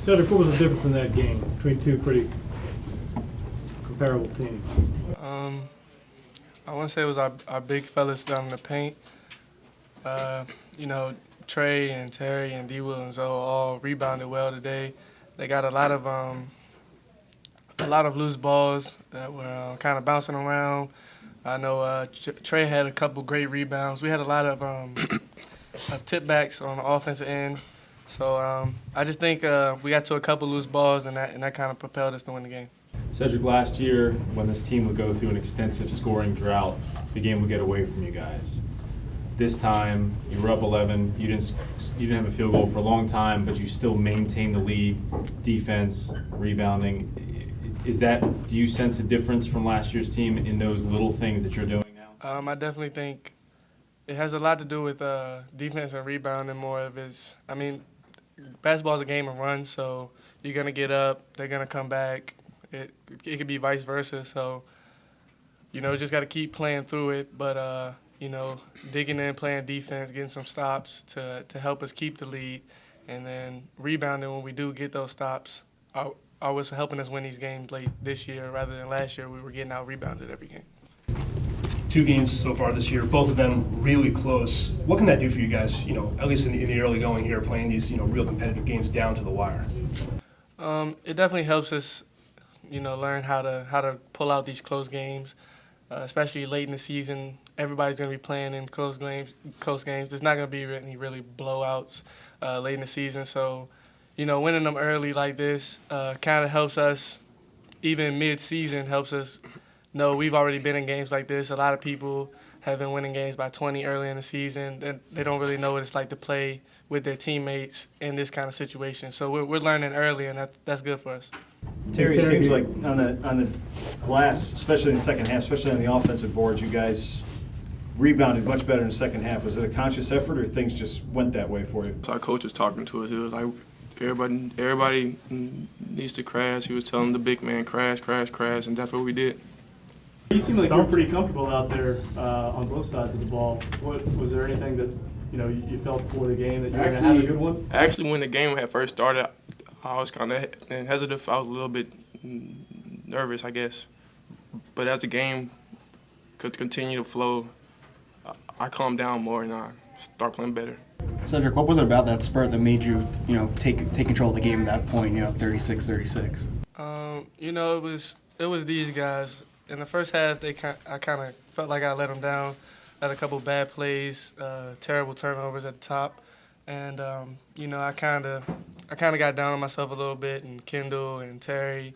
Cedrick, what was the difference in that game between two pretty comparable teams? I want to say it was our big fellas down in the paint. You know, Trey and Terry and D. Will and Zoe all rebounded well today. They got a lot of loose balls that were kind of bouncing around. I know Trey had a couple great rebounds. We had a lot of tip backs on the offensive end. So I just think we got to a couple loose balls, and that kind of propelled us to win the game. Cedrick, last year when this team would go through an extensive scoring drought, the game would get away from you guys. This time you were up 11. You didn't have a field goal for a long time, but you still maintained the lead, defense, rebounding. Do you sense a difference from last year's team in those little things that you're doing now? I definitely think it has a lot to do with defense and rebounding more of his. I mean, basketball's a game of runs, so you're going to get up, they're going to come back. It could be vice versa. So, you know, just got to keep playing through it. But, you know, digging in, playing defense, getting some stops to help us keep the lead, and then rebounding when we do get those stops was helping us win these games late this year rather than last year. We were getting out-rebounded every game. 2 games so far this year, both of them really close. What can that do for you guys, you know, at least in the early going here, playing these, you know, real competitive games down to the wire? It definitely helps us, you know, learn how to pull out these close games, especially late in the season. Everybody's going to be playing in close games. There's not going to be any really blowouts late in the season. So, you know, winning them early like this kind of helps us, even mid-season, helps us know we've already been in games like this. A lot of people have been winning games by 20 early in the season. They don't really know what it's like to play with their teammates in this kind of situation. So we're learning early, and that's good for us. Terry, it seems like on the glass, especially in the second half, especially on the offensive boards, you guys rebounded much better in the second half. Was it a conscious effort, or things just went that way for you? So our coach was talking to us. It was like everybody needs to crash. He was telling the big man, crash, and that's what we did. You seem like you were pretty comfortable out there on both sides of the ball. Was there anything that you felt before the game that you were going to have a good one? Actually, when the game had first started, I was kind of hesitant. I was a little bit nervous, I guess. But as the game could continue to flow, I calmed down more and I started playing better. Cedrick, what was it about that spurt that made you, take control of the game at that point, 36-36? It was these guys. In the first half, I kind of felt like I let them down. Had a couple bad plays, terrible turnovers at the top, and I kind of got down on myself a little bit. And Kendall and Terry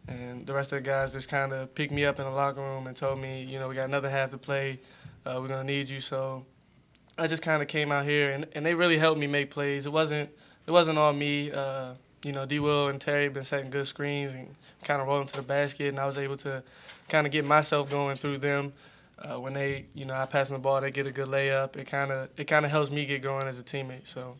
and the rest of the guys just kind of picked me up in the locker room and told me, we got another half to play. We're gonna need you. So I just kind of came out here, and they really helped me make plays. It wasn't all me. D. Will and Terry been setting good screens and kind of rolling to the basket, and I was able to kind of get myself going through them. When I pass them the ball, they get a good layup. It kind of helps me get going as a teammate. So